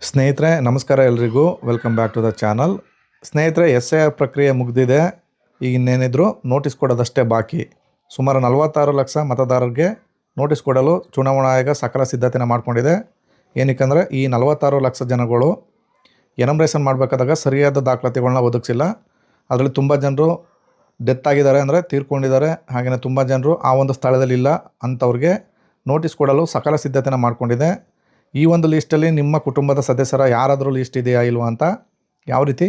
ಸ್ನೇಹಿತರೆ ನಮಸ್ಕಾರ ಎಲ್ರಿಗೂ welcome back to the channel. ಸ್ನೇಹಿತರೆ SIR ಪ್ರಕ್ರಿಯೆ ಮುಗಿದಿದೆ. ಈಗ ಇನ್ನೇನಿದ್ರು ನೋಟಿಸ್ ಕೊಡೋದಷ್ಟೇ ಬಾಕಿ. ಸುಮಾರು 46 ಲಕ್ಷ ಮತದಾರರಿಗೆ ನೋಟಿಸ್ ಕೊಡಲು ಚುನಾವಣಾ ಆಯೋಗ ಸಕಲ ಸಿದ್ಧತೆನ ಮಾಡ್ಕೊಂಡಿದೆ. ಏನಕ್ಕೆಂದರೆ ಈ 46 ಲಕ್ಷ ಜನಗಳು ಎನಮ್ರೇಷನ್ ಮಾಡಬೇಕಾದಾಗ ಸರಿಯಾದ ದಾಖಲಾತಿಗಳನ್ನ ಒದಗಿಸಿಲ್ಲ. ಅದರಲ್ಲಿ ತುಂಬ ಜನರು ಡೆತ್ ಆಗಿದ್ದಾರೆ, ಅಂದರೆ ತೀರ್ಕೊಂಡಿದ್ದಾರೆ. ಹಾಗೆಯೇ ತುಂಬ ಜನರು ಆ ಒಂದು ಸ್ಥಳದಲ್ಲಿ ಇಲ್ಲ ಅಂಥವ್ರಿಗೆ ನೋಟಿಸ್ ಕೊಡಲು ಸಕಲ ಸಿದ್ಧತೆನ ಮಾಡ್ಕೊಂಡಿದೆ. ಈ ಒಂದು ಲೀಸ್ಟಲ್ಲಿ ನಿಮ್ಮ ಕುಟುಂಬದ ಸದಸ್ಯರ ಯಾರಾದರೂ ಲೀಸ್ಟ್ ಇದೆಯಾ ಇಲ್ವಾ ಅಂತ ಯಾವ ರೀತಿ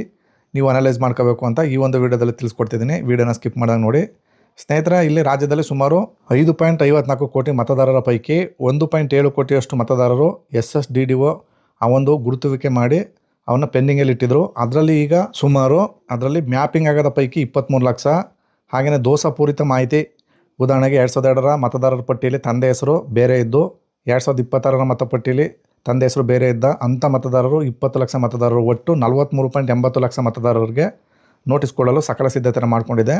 ನೀವು ಅನಲೈಸ್ ಮಾಡ್ಕೋಬೇಕು ಅಂತ ಈ ಒಂದು ವಿಡಿಯೋದಲ್ಲಿ ತಿಳಿಸ್ಕೊಡ್ತಿದ್ದೀನಿ. ವಿಡಿಯೋನ ಸ್ಕಿಪ್ ಮಾಡಿದಾಗ ನೋಡಿ. ಸ್ನೇಹಿತರೆ, ಇಲ್ಲಿ ರಾಜ್ಯದಲ್ಲಿ ಸುಮಾರು 5.54 ಕೋಟಿ ಮತದಾರರ ಪೈಕಿ 1.7 ಕೋಟಿಯಷ್ಟು ಮತದಾರರು SSDDO ಆ ಒಂದು ಗುರುತುವಿಕೆ ಮಾಡಿ ಅವನ್ನ ಪೆಂಡಿಂಗಲ್ಲಿ ಇಟ್ಟಿದ್ರು. ಅದರಲ್ಲಿ ಮ್ಯಾಪಿಂಗ್ ಆಗೋದ ಪೈಕಿ 23 ಲಕ್ಷ. ಹಾಗೆಯೇ ದೋಷಪೂರಿತ ಮಾಹಿತಿ, ಉದಾಹರಣೆಗೆ 2002ರ ಮತದಾರರ ಪಟ್ಟಿಯಲ್ಲಿ ತಂದೆ ಹೆಸರು ಬೇರೆ ಇದ್ದು 2026ರ ಮತಪಟ್ಟಿಯಲ್ಲಿ ತಂದೆ ಹೆಸರು ಬೇರೆ ಇದ್ದ ಅಂಥ ಮತದಾರರು 20 ಲಕ್ಷ ಮತದಾರರು, ಒಟ್ಟು 43.80 ಲಕ್ಷ ಮತದಾರರಿಗೆ ನೋಟಿಸ್ ಕೊಡಲು ಸಕಲ ಸಿದ್ಧತೆಯನ್ನು ಮಾಡಿಕೊಂಡಿದೆ.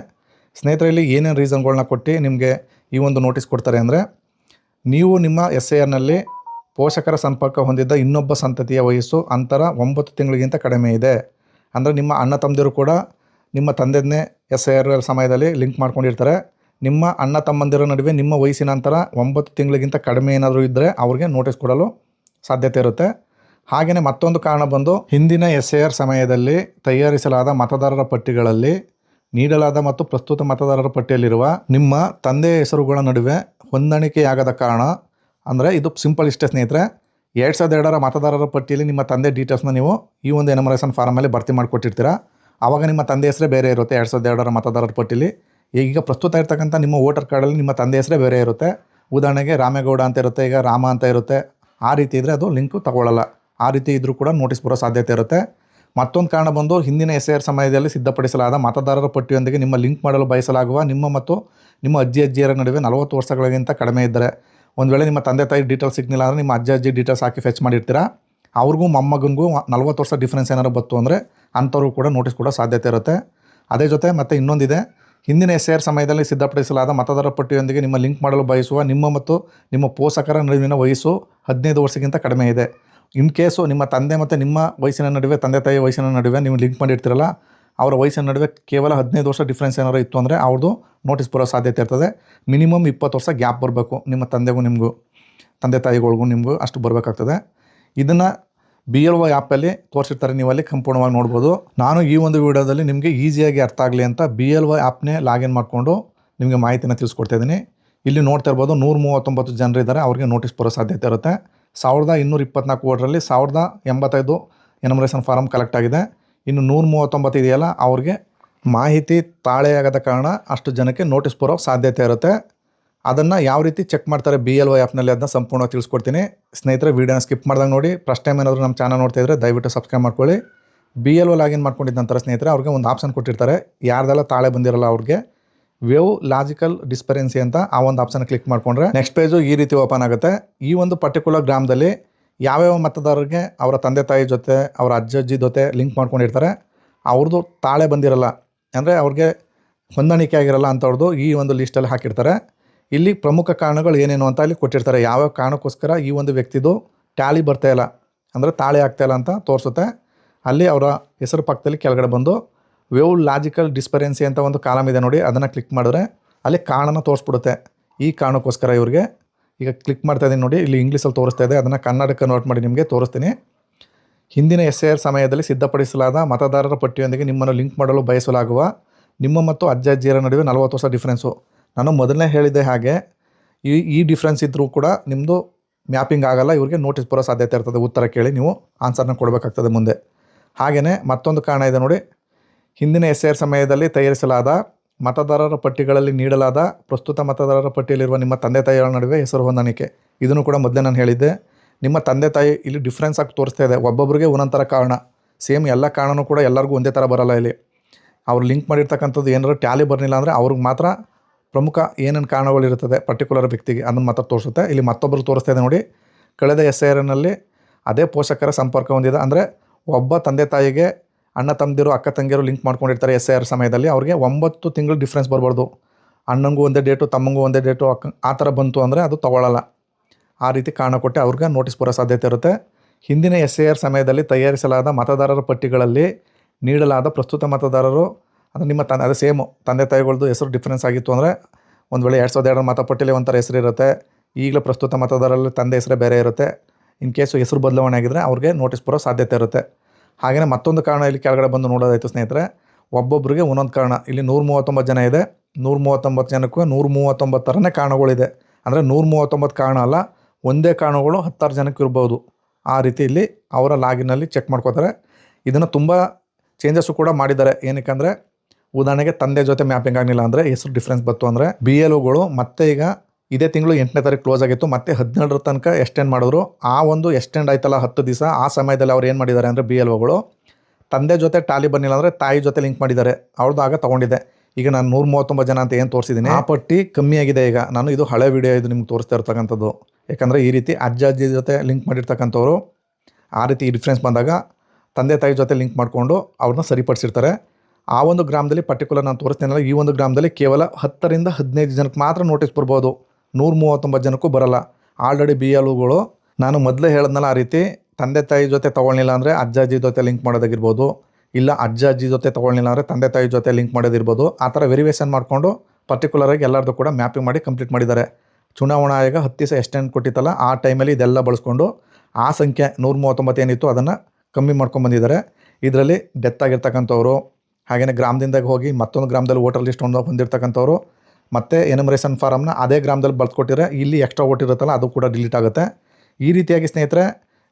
ಸ್ನೇಹಿತರೆ, ಇಲ್ಲಿ ಏನೇನು ರೀಸನ್ಗಳನ್ನ ಕೊಟ್ಟು ನಿಮಗೆ ಈ ಒಂದು ನೋಟಿಸ್ ಕೊಡ್ತಾರೆ ಅಂದರೆ, ನೀವು ನಿಮ್ಮ SIRನಲ್ಲಿ ಪೋಷಕರ ಸಂಪರ್ಕ ಹೊಂದಿದ್ದ ಇನ್ನೊಬ್ಬ ಸಂತತಿಯ ವಯಸ್ಸು ಅಂತರ 9 ತಿಂಗಳಿಗಿಂತ ಕಡಿಮೆ ಇದೆ. ಅಂದರೆ ನಿಮ್ಮ ಅಣ್ಣ ತಮ್ಮದಿರು ಕೂಡ ನಿಮ್ಮ ತಂದೆಯನ್ನೇ SIR ಸಮಯದಲ್ಲಿ ಲಿಂಕ್ ಮಾಡ್ಕೊಂಡಿರ್ತಾರೆ. ನಿಮ್ಮ ಅಣ್ಣ ತಮ್ಮಂದಿರ ನಡುವೆ ನಿಮ್ಮ ವಯಸ್ಸಿನ ಅಂತರ 9 ತಿಂಗಳಿಗಿಂತ ಕಡಿಮೆ ಏನಾದರೂ ಇದ್ದರೆ ಅವ್ರಿಗೆ ನೋಟಿಸ್ ಕೊಡಲು ಸಾಧ್ಯತೆ ಇರುತ್ತೆ. ಹಾಗೆಯೇ ಮತ್ತೊಂದು ಕಾರಣ ಬಂದು, ಹಿಂದಿನ SIR ಸಮಯದಲ್ಲಿ ತಯಾರಿಸಲಾದ ಮತದಾರರ ಪಟ್ಟಿಗಳಲ್ಲಿ ನೀಡಲಾದ ಮತ್ತು ಪ್ರಸ್ತುತ ಮತದಾರರ ಪಟ್ಟಿಯಲ್ಲಿರುವ ನಿಮ್ಮ ತಂದೆಯ ಹೆಸರುಗಳ ನಡುವೆ ಹೊಂದಾಣಿಕೆಯಾಗದ ಕಾರಣ. ಅಂದರೆ ಇದು ಸಿಂಪಲ್ ಇಷ್ಟೇ ಸ್ನೇಹಿತರೆ. 2002ರ ಮತದಾರರ ಪಟ್ಟಿಯಲ್ಲಿ ನಿಮ್ಮ ತಂದೆ ಡೀಟೇಲ್ಸ್ನ ನೀವು ಈ ಒಂದು ಎನಮರೇಷನ್ ಫಾರಮಲ್ಲಿ ಭರ್ತಿ ಮಾಡಿಕೊಟ್ಟಿರ್ತೀರ. ಆವಾಗ ನಿಮ್ಮ ತಂದೆ ಹೆಸರೇ ಬೇರೆ ಇರುತ್ತೆ 2002ರ ಮತದಾರರ ಪಟ್ಟಿಯಲ್ಲಿ. ಈಗ ಪ್ರಸ್ತುತ ಇರ್ತಕ್ಕಂಥ ನಿಮ್ಮ ವೋಟರ್ ಕಾರ್ಡಲ್ಲಿ ನಿಮ್ಮ ತಂದೆ ಹೆಸರೇ ಬೇರೆ ಇರುತ್ತೆ. ಉದಾಹರಣೆಗೆ ರಾಮೇಗೌಡ ಅಂತ ಇರುತ್ತೆ, ಈಗ ರಾಮ ಅಂತ ಇರುತ್ತೆ. ಆ ರೀತಿ ಇದ್ದರೆ ಅದು ಲಿಂಕು ತಗೊಳ್ಳಲ್ಲ. ಆ ರೀತಿ ಇದ್ದರೂ ಕೂಡ ನೋಟಿಸ್ ಬರೋ ಸಾಧ್ಯತೆ ಇರುತ್ತೆ. ಮತ್ತೊಂದು ಕಾರಣ ಬಂದು, ಹಿಂದಿನ SIR ಸಮಯದಲ್ಲಿ ಸಿದ್ಧಪಡಿಸಲಾದ ಮತದಾರರ ಪಟ್ಟಿಯೊಂದಿಗೆ ನಿಮ್ಮ ಲಿಂಕ್ ಮಾಡಲು ಬಯಸಲಾಗುವ ನಿಮ್ಮ ಮತ್ತು ನಿಮ್ಮ ಅಜ್ಜಿಯರ ನಡುವೆ 40 ವರ್ಷಗಳಿಗಿಂತ ಕಡಿಮೆ ಇದ್ದರೆ, ಒಂದು ವೇಳೆ ನಿಮ್ಮ ತಂದೆ ತಾಯಿ ಡೀಟೇಲ್ಸ್ ಸಿಗ್ನಿಲ್ಲ ಅಂದರೆ ನಿಮ್ಮ ಅಜ್ಜಿ ಡೀಟೇಲ್ಸ್ ಹಾಕಿ ಫೆಚ್ ಮಾಡಿರ್ತೀರ. ಅವ್ರಿಗೂ ಮೊಮ್ಮಗನಿಗೂ 40 ವರ್ಷ ಡಿಫ್ರೆನ್ಸ್ ಏನಾರು ಬಂತು ಅಂದರೆ ಅಂಥವ್ರಿಗೂ ಕೂಡ ನೋಟಿಸ್ ಕೊಡೋ ಸಾಧ್ಯತೆ ಇರುತ್ತೆ. ಅದೇ ಜೊತೆ ಮತ್ತೆ ಇನ್ನೊಂದಿದೆ, ಹಿಂದಿನ SIR ಸಮಯದಲ್ಲಿ ಸಿದ್ಧಪಡಿಸಲಾದ ಮತದಾರರ ಪಟ್ಟಿಯೊಂದಿಗೆ ನಿಮ್ಮ ಲಿಂಕ್ ಮಾಡಲು ಬಯಸುವ ನಿಮ್ಮ ಮತ್ತು ನಿಮ್ಮ ಪೋಷಕರ ನಡುವಿನ ವಯಸ್ಸು 15 ವರ್ಷಕ್ಕಿಂತ ಕಡಿಮೆ ಇದೆ. ಇನ್ ಕೇಸು ನಿಮ್ಮ ತಂದೆ ಮತ್ತು ನಿಮ್ಮ ವಯಸ್ಸಿನ ನಡುವೆ, ತಂದೆ ತಾಯಿ ವಯಸ್ಸಿನ ನಡುವೆ ನೀವು ಲಿಂಕ್ ಮಾಡಿರ್ತೀರಲ್ಲ, ಅವರ ವಯಸ್ಸಿನ ನಡುವೆ ಕೇವಲ 15 ವರ್ಷ ಡಿಫ್ರೆನ್ಸ್ ಏನಾರು ಇತ್ತು ಅಂದರೆ ಅವ್ರದ್ದು ನೋಟಿಸ್ ಬರೋ ಸಾಧ್ಯತೆ ಇರ್ತದೆ. ಮಿನಿಮಮ್ 20 ವರ್ಷ ಗ್ಯಾಪ್ ಬರಬೇಕು ನಿಮ್ಮ ತಂದೆಗೂ ನಿಮಗೂ, ತಂದೆ ತಾಯಿಗಳಿಗೂ ನಿಮಗೂ ಅಷ್ಟು ಬರಬೇಕಾಗ್ತದೆ. ಇದನ್ನು BLO ಆ್ಯಪಲ್ಲಿ ತೋರಿಸಿರ್ತಾರೆ, ನೀವು ಅಲ್ಲಿ ಸಂಪೂರ್ಣವಾಗಿ ನೋಡ್ಬೋದು. ನಾನು ಈ ಒಂದು ವಿಡಿಯೋದಲ್ಲಿ ನಿಮಗೆ ಈಸಿಯಾಗಿ ಅರ್ಥ ಆಗಲಿ ಅಂತ BLO ಆ್ಯಪ್ನೇ ಲಾಗಿನ್ ಮಾಡಿಕೊಂಡು ನಿಮಗೆ ಮಾಹಿತಿನ ತಿಳಿಸ್ಕೊಡ್ತಾಯಿದ್ದೀನಿ. ಇಲ್ಲಿ ನೋಡ್ತಾ ಇರ್ಬೋದು 139 ಜನರು ಇದ್ದಾರೆ, ಅವ್ರಿಗೆ ನೋಟಿಸ್ ಬರೋ ಸಾಧ್ಯತೆ ಇರುತ್ತೆ. 1224 ವೋಟ್ರಲ್ಲಿ 1085 ಎನಮರೇಷನ್ ಫಾರಮ್ ಕಲೆಕ್ಟ್ ಆಗಿದೆ. ಇನ್ನು 139 ಇದೆಯಲ್ಲ, ಅವ್ರಿಗೆ ಮಾಹಿತಿ ತಾಳೆಯಾಗದ ಕಾರಣ ಅಷ್ಟು ಜನಕ್ಕೆ ನೋಟಿಸ್ ಬರೋ ಸಾಧ್ಯತೆ ಇರುತ್ತೆ. ಅದನ್ನು ಯಾವ ರೀತಿ ಚೆಕ್ ಮಾಡ್ತಾರೆ BLO ಆ್ಯಪ್ನಲ್ಲಿ ಅದನ್ನ ಸಂಪೂರ್ಣವಾಗಿ ತಿಳಿಸ್ಕೊಡ್ತೀನಿ. ಸ್ನೇಹಿತರೆ, ವೀಡಿಯೋನ ಸ್ಕಿಪ್ ಮಾಡಿದಾಗ ನೋಡಿ. ಫಸ್ಟ್ ಟೈಮ್ ಏನಾದರೂ ನಮ್ಮ ಚಾನಲ್ ನೋಡ್ತಾ ಇದ್ದರೆ ದಯವಿಟ್ಟು ಸಬ್ಸ್ಕ್ರೈಬ್ ಮಾಡ್ಕೊಳ್ಳಿ. BLO ಲಾಗಿನ್ ಮಾಡ್ಕೊಂಡಿದ್ದ ನಂತರ ಸ್ನೇಹಿತರೆ, ಅವ್ರಿಗೆ ಒಂದು ಆಪ್ಷನ್ ಕೊಟ್ಟಿರ್ತಾರೆ. ಯಾರ್ದೆಲ್ಲ ತಾಳೆ ಬಂದಿರಲ್ಲ ಅವ್ರಿಗೆ ವೇವ್ ಲಾಜಿಕಲ್ ಡಿಸ್ಪರೆನ್ಸಿ ಅಂತ ಆ ಒಂದು ಆಪ್ಷನ್ ಕ್ಲಿಕ್ ಮಾಡಿಕೊಂಡ್ರೆ ನೆಕ್ಸ್ಟ್ ಪೇಜು ಈ ರೀತಿ ಓಪನ್ ಆಗುತ್ತೆ. ಈ ಒಂದು ಪರ್ಟಿಕ್ಯುಲರ್ ಗ್ರಾಮದಲ್ಲಿ ಯಾವ್ಯಾವ ಮತದಾರರಿಗೆ ಅವರ ತಂದೆ ತಾಯಿ ಜೊತೆ, ಅವರ ಅಜ್ಜಿ ಜೊತೆ ಲಿಂಕ್ ಮಾಡ್ಕೊಂಡಿರ್ತಾರೆ, ಅವ್ರದ್ದು ತಾಳೆ ಬಂದಿರಲ್ಲ, ಅಂದರೆ ಅವ್ರಿಗೆ ಹೊಂದಾಣಿಕೆ ಆಗಿರಲ್ಲ ಅಂಥವ್ರದ್ದು ಈ ಒಂದು ಲೀಸ್ಟಲ್ಲಿ ಹಾಕಿರ್ತಾರೆ. ಇಲ್ಲಿ ಪ್ರಮುಖ ಕಾರಣಗಳು ಏನೇನು ಅಂತ ಅಲ್ಲಿ ಕೊಟ್ಟಿರ್ತಾರೆ. ಯಾವ್ಯಾವ ಕಾರಣಕ್ಕೋಸ್ಕರ ಈ ಒಂದು ವ್ಯಕ್ತಿದು ಟ್ಯಾಲಿ ಬರ್ತಾಯಿಲ್ಲ, ಅಂದರೆ ತಾಳೆ ಆಗ್ತಾಯಿಲ್ಲ ಅಂತ ತೋರಿಸುತ್ತೆ. ಅಲ್ಲಿ ಅವರ ಹೆಸರು ಪಕ್ಕದಲ್ಲಿ ಕೆಳಗಡೆ ಬಂದು ವೇವ್ ಲಾಜಿಕಲ್ ಡಿಸ್ಪರೆನ್ಸಿ ಅಂತ ಒಂದು ಕಾಲಮ್ ಇದೆ ನೋಡಿ, ಅದನ್ನು ಕ್ಲಿಕ್ ಮಾಡಿದ್ರೆ ಅಲ್ಲಿ ಕಾರಣನ ತೋರಿಸ್ಬಿಡುತ್ತೆ. ಈ ಕಾರಣಕ್ಕೋಸ್ಕರ ಇವ್ರಿಗೆ ಈಗ ಕ್ಲಿಕ್ ಮಾಡ್ತಾ ಇದ್ದೀನಿ ನೋಡಿ, ಇಲ್ಲಿ ಇಂಗ್ಲೀಷಲ್ಲಿ ತೋರಿಸ್ತಾ ಇದೆ. ಅದನ್ನು ಕನ್ನಡಕ್ಕೆ ಕನ್ವರ್ಟ್ ಮಾಡಿ ನಿಮಗೆ ತೋರಿಸ್ತೀನಿ. ಹಿಂದಿನ SIR ಸಮಯದಲ್ಲಿ ಸಿದ್ಧಪಡಿಸಲಾದ ಮತದಾರರ ಪಟ್ಟಿಯೊಂದಿಗೆ ನಿಮ್ಮನ್ನು ಲಿಂಕ್ ಮಾಡಲು ಬಯಸಲಾಗುವ ನಿಮ್ಮ ಮತ್ತು ಅಜ್ಜಿಯರ ನಡುವೆ 40 ವರ್ಷ ಡಿಫ್ರೆನ್ಸು. ನಾನು ಮೊದಲನೇ ಹೇಳಿದ್ದೆ ಹಾಗೆ ಈ ಡಿಫ್ರೆನ್ಸ್ ಇದ್ದರೂ ಕೂಡ ನಿಮ್ಮದು ಮ್ಯಾಪಿಂಗ್ ಆಗಲ್ಲ, ಇವ್ರಿಗೆ ನೋಟಿಸ್ ಬರೋ ಸಾಧ್ಯತೆ ಇರ್ತದೆ. ಉತ್ತರ ಕೇಳಿ ನೀವು ಆನ್ಸರ್ನ ಕೊಡಬೇಕಾಗ್ತದೆ ಮುಂದೆ. ಹಾಗೆಯೇ ಮತ್ತೊಂದು ಕಾರಣ ಇದೆ ನೋಡಿ, ಹಿಂದಿನ SIR ಸಮಯದಲ್ಲಿ ತಯಾರಿಸಲಾದ ಮತದಾರರ ಪಟ್ಟಿಗಳಲ್ಲಿ ನೀಡಲಾದ ಪ್ರಸ್ತುತ ಮತದಾರರ ಪಟ್ಟಿಯಲ್ಲಿರುವ ನಿಮ್ಮ ತಂದೆ ತಾಯಿಗಳ ನಡುವೆ ಹೆಸರು ಹೊಂದಾಣಿಕೆ. ಇದನ್ನು ಕೂಡ ಮೊದಲೇ ನಾನು ಹೇಳಿದ್ದೆ. ನಿಮ್ಮ ತಂದೆ ತಾಯಿ ಇಲ್ಲಿ ಡಿಫ್ರೆನ್ಸ್ ಆಗಿ ತೋರಿಸ್ತಾ ಇದೆ. ಒಬ್ಬೊಬ್ಬರಿಗೆ ಒಂದೊಂಥರ ಕಾರಣ, ಸೇಮ್ ಎಲ್ಲ ಕಾರಣನೂ ಕೂಡ ಎಲ್ಲರಿಗೂ ಒಂದೇ ಥರ ಬರೋಲ್ಲ. ಇಲ್ಲಿ ಅವ್ರು ಲಿಂಕ್ ಮಾಡಿರ್ತಕ್ಕಂಥದ್ದು ಏನಾದ್ರು ಟ್ಯಾಲಿ ಬರಲಿಲ್ಲ ಅಂದರೆ ಅವ್ರಿಗೆ ಮಾತ್ರ ಪ್ರಮುಖ ಏನೇನು ಕಾರಣಗಳಿರ್ತದೆ ಪರ್ಟಿಕ್ಯುಲರ್ ವ್ಯಕ್ತಿಗೆ ಅದನ್ನು ಮಾತ್ರ ತೋರಿಸುತ್ತೆ. ಇಲ್ಲಿ ಮತ್ತೊಬ್ಬರು ತೋರಿಸ್ತಾ ಇದೆ ನೋಡಿ, ಕಳೆದ SIRನಲ್ಲಿ ಅದೇ ಪೋಷಕರ ಸಂಪರ್ಕ ಹೊಂದಿದೆ, ಅಂದರೆ ಒಬ್ಬ ತಂದೆ ತಾಯಿಗೆ ಅಣ್ಣ ತಮ್ಮದಿರು ಅಕ್ಕ ತಂಗಿಯರು ಲಿಂಕ್ ಮಾಡ್ಕೊಂಡಿರ್ತಾರೆ SIR ಸಮಯದಲ್ಲಿ, ಅವ್ರಿಗೆ 9 ತಿಂಗಳು ಡಿಫ್ರೆನ್ಸ್ ಬರಬಾರ್ದು. ಅಣ್ಣಂಗೂ ಒಂದೇ ಡೇಟು, ತಮ್ಮಂಗೂ ಒಂದೇ ಡೇಟು, ಆ ಥರ ಬಂತು ಅಂದರೆ ಅದು ತೊಗೊಳ್ಳಲ್ಲ. ಆ ರೀತಿ ಕಾರಣ ಕೊಟ್ಟು ಅವ್ರಿಗೆ ನೋಟಿಸ್ ಬರೋ ಸಾಧ್ಯತೆ ಇರುತ್ತೆ. ಹಿಂದಿನ SIR ಸಮಯದಲ್ಲಿ ತಯಾರಿಸಲಾದ ಮತದಾರರ ಪಟ್ಟಿಗಳಲ್ಲಿ ನೀಡಲಾದ ಪ್ರಸ್ತುತ ಮತದಾರರು ಅಂದರೆ ನಿಮ್ಮ ಅದು ಸೇಮು ತಂದೆ ತಾಯಿಗಳದ್ದು ಹೆಸರು ಡಿಫ್ರೆನ್ಸ್ ಆಗಿತ್ತು ಅಂದರೆ ಒಂದು ವೇಳೆ 2002 ಮತಪಟ್ಟಿಯಲ್ಲಿ ಒಂಥರ ಹೆಸರು ಇರುತ್ತೆ, ಈಗಲೇ ಪ್ರಸ್ತುತ ಮತದಾರರಲ್ಲಿ ತಂದೆ ಹೆಸರೇ ಬೇರೆ ಇರುತ್ತೆ. ಇನ್ ಕೇಸು ಹೆಸರು ಬದಲಾವಣೆ ಆಗಿದ್ದರೆ ಅವ್ರಿಗೆ ನೋಟಿಸ್ ಬರೋ ಸಾಧ್ಯತೆ ಇರುತ್ತೆ. ಹಾಗೆಯೇ ಮತ್ತೊಂದು ಕಾರಣ ಇಲ್ಲಿ ಕೆಳಗಡೆ ಬಂದು ನೋಡೋದಾಯಿತು ಸ್ನೇಹಿತರೆ, ಒಬ್ಬೊಬ್ಬರಿಗೆ ಒಂದೊಂದು ಕಾರಣ. ಇಲ್ಲಿ 139 ಜನ ಇದೆ, 139 ಜನಕ್ಕೂ 139 ಥರನೇ ಕಾರಣಗಳಿದೆ. ಅಂದರೆ 139 ಕಾರಣ ಅಲ್ಲ, ಒಂದೇ ಕಾರಣಗಳು 10 ಜನಕ್ಕೆ ಇರ್ಬೋದು. ಆ ರೀತಿ ಇಲ್ಲಿ ಅವರ ಲಾಗಿನಲ್ಲಿ ಚೆಕ್ ಮಾಡ್ಕೋತಾರೆ. ಇದನ್ನು ತುಂಬ ಚೇಂಜಸ್ಸು ಕೂಡ ಮಾಡಿದ್ದಾರೆ. ಏನಕ್ಕೆ ಉದಾಹರಣೆಗೆ ತಂದೆ ಜೊತೆ ಮ್ಯಾಪಿಂಗ್ ಆಗಲಿಲ್ಲ ಅಂದರೆ ಹೆಸರು ಡಿಫ್ರೆನ್ಸ್ ಬಂತು ಅಂದರೆ BLOಗಳು ಮತ್ತೆ ಈಗ ಇದೇ ತಿಂಗಳು 8ನೇ ತಾರೀಕು ಕ್ಲೋಸ್ ಆಗಿತ್ತು, ಮತ್ತೆ 17ರ ತನಕ ಎಕ್ಸ್ಟೆಂಡ್ ಮಾಡಿದ್ರು. ಆ ಒಂದು ಎಕ್ಸ್ಟೆಂಡ್ ಆಯ್ತಲ್ಲ 10 ದಿವಸ, ಆ ಸಮಯದಲ್ಲಿ ಅವ್ರು ಏನು ಮಾಡಿದ್ದಾರೆ ಅಂದರೆ BLOಗಳು ತಂದೆ ಜೊತೆ ಟಾಲಿ ಬಂದಿಲ್ಲ ಅಂದರೆ ತಾಯಿ ಜೊತೆ ಲಿಂಕ್ ಮಾಡಿದ್ದಾರೆ. ಅವ್ರದ್ದು ಆಗ ತೊಗೊಂಡಿದ್ದೆ. ಈಗ ನಾನು 139 ಜನ ಅಂತ ಏನು ತೋರಿಸಿದ್ದೀನಿ ಆ ಪಟ್ಟಿ ಕಮ್ಮಿ ಆಗಿದೆ. ಈಗ ನಾನು ಇದು ಹಳೆ ವಿಡಿಯೋ ಇದು ನಿಮ್ಗೆ ತೋರಿಸ್ತಾ ಇರ್ತಕ್ಕಂಥದ್ದು. ಯಾಕಂದರೆ ಈ ರೀತಿ ಅಜ್ಜಿ ಜೊತೆ ಲಿಂಕ್ ಮಾಡಿರ್ತಕ್ಕಂಥವ್ರು ಆ ರೀತಿ ಡಿಫ್ರೆನ್ಸ್ ಬಂದಾಗ ತಂದೆ ತಾಯಿ ಜೊತೆ ಲಿಂಕ್ ಮಾಡಿಕೊಂಡು ಅವ್ರನ್ನ ಸರಿಪಡಿಸಿರ್ತಾರೆ. ಆ ಒಂದು ಗ್ರಾಮದಲ್ಲಿ ಪರ್ಟಿಕ್ಯುಲರ್ ನಾನು ತೋರಿಸ್ತೀನಲ್ಲ, ಈ ಒಂದು ಗ್ರಾಮದಲ್ಲಿ ಕೇವಲ 10ರಿಂದ 15 ಜನಕ್ಕೆ ಮಾತ್ರ ನೋಟಿಸ್ ಬರ್ಬೋದು, 139 ಜನಕ್ಕೂ ಬರಲ್ಲ. ಆಲ್ರೆಡಿ BLOಗಳು ನಾನು ಮೊದಲೇ ಹೇಳಿದ್ನಲ್ಲ, ಆ ರೀತಿ ತಂದೆ ತಾಯಿ ಜೊತೆ ತೊಗೊಳ್ಳಿಲ್ಲ ಅಂದರೆ ಅಜ್ಜಿ ಜೊತೆ ಲಿಂಕ್ ಮಾಡೋದಾಗಿರ್ಬೋದು, ಇಲ್ಲ ಅಜ್ಜಿ ಜೊತೆ ತೊಗೊಳ್ಳಿಲ್ಲ ಅಂದರೆ ತಂದೆ ತಾಯಿ ಜೊತೆ ಲಿಂಕ್ ಮಾಡೋದಿರ್ಬೋದು. ಆ ಥರ ವೆರಿಫಿಕೇಷನ್ ಮಾಡಿಕೊಂಡು ಪರ್ಟಿಕ್ಯುಲರಾಗಿ ಎಲ್ಲರದ್ದು ಕೂಡ ಮ್ಯಾಪಿಂಗ್ ಮಾಡಿ ಕಂಪ್ಲೀಟ್ ಮಾಡಿದ್ದಾರೆ. ಚುನಾವಣಾ ಆಯೋಗ 10 ದಿವಸ ಎಕ್ಸ್ಟೆಂಡ್ ಕೊಟ್ಟಿತ್ತಲ್ಲ, ಆ ಟೈಮಲ್ಲಿ ಇದೆಲ್ಲ ಬಳಸ್ಕೊಂಡು ಆ ಸಂಖ್ಯೆ 139 ಏನಿತ್ತು ಅದನ್ನು ಕಮ್ಮಿ ಮಾಡ್ಕೊಂಡ್ಬಂದಿದ್ದಾರೆ. ಇದರಲ್ಲಿ ಡೆತ್ ಆಗಿರ್ತಕ್ಕಂಥವ್ರು, ಹಾಗೆಯೇ ಗ್ರಾಮದಿಂದ ಹೋಗಿ ಮತ್ತೊಂದು ಗ್ರಾಮದಲ್ಲಿ ವೋಟರ್ ಲಿಸ್ಟ್ ಹೊಂದಿರ್ತಕ್ಕಂಥವ್ರು, ಮತ್ತು ಎನಿಮರೇಷನ್ ಫಾರಮ್ನ ಅದೇ ಗ್ರಾಮದಲ್ಲಿ ಬರ್ಕೊಟ್ಟಿದ್ರೆ ಇಲ್ಲಿ ಎಕ್ಸ್ಟ್ರಾ ವೋಟ್ ಇರುತ್ತಲ್ಲ ಅದು ಕೂಡ ಡಿಲೀಟ್ ಆಗುತ್ತೆ. ಈ ರೀತಿಯಾಗಿ ಸ್ನೇಹಿತರೆ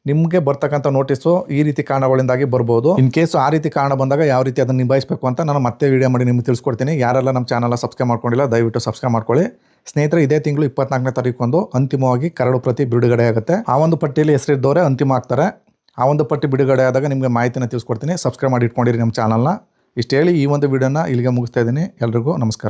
ನಿಮಗೆ ಬರ್ತಕ್ಕಂಥ ನೋಟಿಸು ಈ ರೀತಿ ಕಾರಣಗಳಿಂದಾಗಿ ಬರ್ಬೋದು. ಇನ್ ಕೇಸು ಆ ರೀತಿ ಕಾರಣ ಬಂದಾಗ ಯಾವ ರೀತಿ ಅದನ್ನು ನಿಭಾಯಿಸಬೇಕು ಅಂತ ನಾನು ಮತ್ತೆ ವೀಡಿಯೋ ಮಾಡಿ ನಿಮ್ಗೆ ತಿಳಿಸ್ಕೊಡ್ತೀನಿ. ಯಾರೆಲ್ಲ ನಮ್ಮ ಚಾನಲ್ನ ಸಬ್ಸ್ಕ್ರೈಬ್ ಮಾಡ್ಕೊಂಡಿಲ್ಲ ದಯವಿಟ್ಟು ಸಬ್ಸ್ಕ್ರೈಬ್ ಮಾಡ್ಕೊಳ್ಳಿ. ಸ್ನೇಹಿತರೆ, ಇದೇ ತಿಂಗಳು 24ನೇ ತಾರೀಕು ಅಂತಿಮವಾಗಿ ಕರಡು ಪ್ರತಿ ಬಿಡುಗಡೆ ಆಗುತ್ತೆ. ಆ ಒಂದು ಪಟ್ಟಿಯಲ್ಲಿ ಹೆಸರಿದ್ದವರೇ ಅಂತಿಮ ಆಗ್ತಾರೆ. ಆ ಒಂದು ಪಟ್ಟಿ ಬಿಡುಗಡೆ ಆದಾಗ ನಿಮಗೆ ಮಾಹಿತಿನ ತಿಳಿಸ್ಕೊಡ್ತೀನಿ. ಸಬ್ಸ್ಕ್ರೈಬ್ ಮಾಡಿ ಇಟ್ಕೊಂಡಿರಿ ನಮ್ಮ ಚಾನಲ್ನ. ಇಷ್ಟು ಹೇಳಿ ಈ ಒಂದು ವಿಡಿಯೋನ ಇಲ್ಲಿಗೆ ಮುಗಿಸ್ತಾ ಇದ್ದೀನಿ. ಎಲ್ರಿಗೂ ನಮಸ್ಕಾರ.